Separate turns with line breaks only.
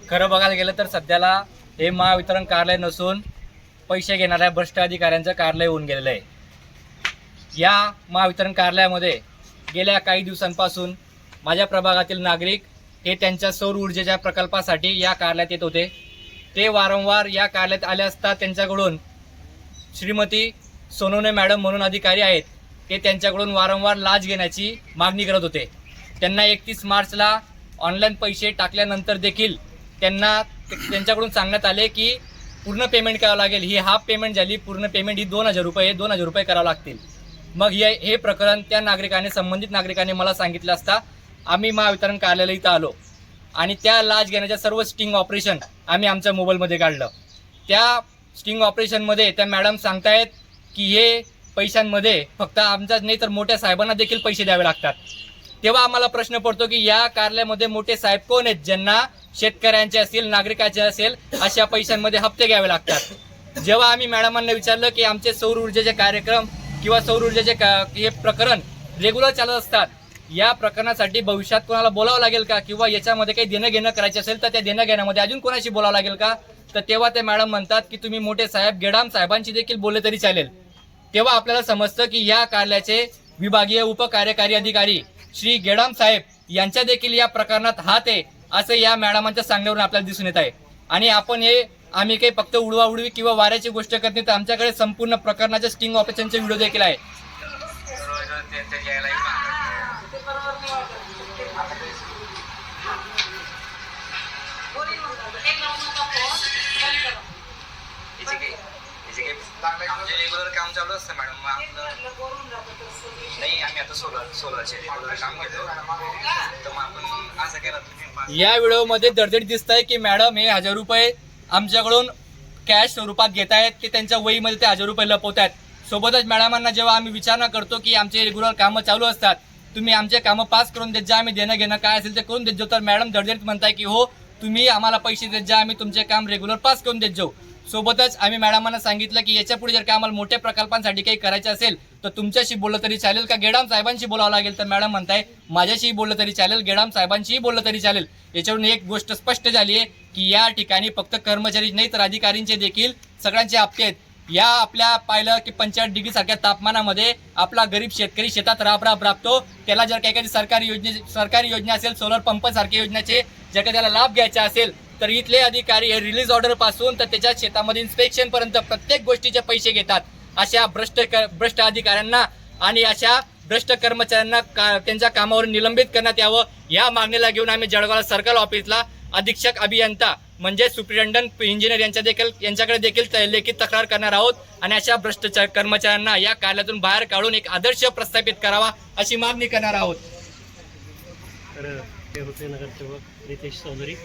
खरं बघायला गेलं तर सध्याला हे महावितरण कार्यालय नसून पैसे घेणाऱ्या भ्रष्ट अधिकाऱ्यांचं कार्यालय होऊन गेलेलं आहे। या महावितरण कार्यालयामध्ये गेल्या काही दिवसांपासून माझ्या प्रभागातील नागरिक हे त्यांच्या सौर ऊर्जेच्या प्रकल्पासाठी या कार्यालयात येत होते। ते वारंवार या कार्यालयात आले असता त्यांच्याकडून श्रीमती सोनवणे मॅडम म्हणून अधिकारी आहेत, ते त्यांच्याकडून वारंवार लाच घेण्याची मागणी करत होते। त्यांना 31 मार्चला ऑनलाईन पैसे टाकल्यानंतर देखील त्यांच्याकडून सांगण्यात आले की पूर्ण पेमेंट करावं लागेल। ही हाफ पेमेंट झाली, पूर्ण पेमेंट ही 2000 रुपये करावं लागतील। मग हे प्रकरण त्या नागरिकाने, संबंधित नागरिकाने मला सांगितलं असता आम्ही महावितरण कार्यालय इथं आलो आणि त्या लाच घेण्याच्या सर्व स्टिंग ऑपरेशन आम्ही आमच्या मोबाईलमध्ये काढलं। त्या स्टिंग ऑपरेशनमध्ये त्या मॅडम सांगतायत की हे पैशांमध्ये फक्त आमचाच नाही तर मोठ्या साहेबांना देखील पैसे द्यावे लागतात। तेव्हा आम्हाला प्रश्न पडतो की या कार्यालयामध्ये मोठे साहेब कोण आहेत ज्यांना शेतकऱ्यांचे असेल, नागरिकाचे असेल अशा पैशांमध्ये हप्ते घ्यावे लागतात। जेव्हा आम्ही मॅडमांना विचारलं की आमचे सौर ऊर्जेचे कार्यक्रम किंवा सौर ऊर्जेचे हे प्रकरण रेग्युलर चालत असतात, या प्रकरणासाठी भविष्यात कोणाला बोलावं लागेल का किंवा याच्यामध्ये काही देणं घेणं करायचं असेल तर त्या देणं घेण्यामध्ये अजून कोणाशी बोलावं लागेल का, तर तेव्हा ते मॅडम म्हणतात की तुम्ही मोठे साहेब गेडाम साहेबांची देखील बोलले तरी चालेल। तेव्हा आपल्याला समजतं की या कार्यालयाचे विभागीय उपकार्यकारी अधिकारी श्री गेडाम साहेब यांच्या देखील या प्रकरणात हात आहे असं या मॅडमांच्या सांगण्यावरून आपल्याला दिसून येत आहे। आणि आम्ही काही फक्त उडवाउडवी किंवा वाऱ्याची गोष्ट करत नाही, तर आमच्याकडे संपूर्ण प्रकरणाचे स्टिंग ऑपरेशनचे व्हिडिओ देखील आहे।
रेग्युलर काम चालू असतं मॅडम नाही, आम्ही आता सोलरचे रेग्युलर काम घेतो, तर मग आपण असं केलं।
या व्हिडिओमध्ये दडदडीत दिसत आहे की मॅडम हे 1000 रुपये आमच्याकडून कॅश स्वरूपात घेत आहेत, ते त्यांच्या वहीमध्ये ते 1000 रुपये लपवत आहेत। सोबतच मॅडमांना जेव्हा आम्ही विचारणा करतो की आमचे रेग्युलर कामं चालू असतात, तुम्ही आमचे कामं पास करून देत जा, आम्ही देणं घेणं काय असेल ते करून देत जाऊ, तर मॅडम दडदडीत म्हणताय की हो तुम्ही आम्हाला पैसे देत जा, आम्ही तुमचे काम रेग्युलर पास करून देत जाऊ। सोबतच आम्ही मॅडमांना सांगितलं की याच्या पुढे जर का आम्हाला मोठ्या प्रकल्पांसाठी काही करायचं असेल तर तुमच्याशी बोललं तरी चालेल का गेडाम साहेबांशी बोलावं लागेल, तर मॅडम म्हणताय माझ्याशी बोललं तरी चालेल, गेडाम साहेबांशीही बोललं तरी चालेल। याच्यावरून एक गोष्ट स्पष्ट झाली आहे की या ठिकाणी फक्त कर्मचारी नाही तर अधिकारींचे देखील सगळ्यांचे हप्ते आहेत। या आपल्या पाहिलं की 45 डिग्री सारख्या तापमानामध्ये आपला गरीब शेतकरी शेतात राबतो, त्याला जर काही सरकारी योजना असेल, सोलर पंप सारख्या योजनेचे जर का त्याला लाभ घ्यायचा असेल तर इथले अधिकारी हे रिलीज ऑर्डर पासून तर त्याच्या शेतामध्ये इन्स्पेक्शन पर्यंत प्रत्येक गोष्टीचे पैसे घेतात। अशा भ्रष्ट अधिकाऱ्यांना आणि अशा भ्रष्ट कर्मचाऱ्यांना त्यांच्या कामावरून निलंबित करण्यात यावं, या मागणीला घेऊन आम्ही जळगाव सर्कल ऑफिसला अधीक्षक अभियंता म्हणजे सुप्रिटेंडंट इंजिनियर यांच्याकडे देखील लेखी तक्रार करणार आहोत आणि अशा भ्रष्ट कर्मचाऱ्यांना या कार्यालयातून बाहेर काढून एक आदर्श प्रस्थापित करावा अशी मागणी करणार आहोत।
तर ते होते नगरसेवक रितेश चौधरी।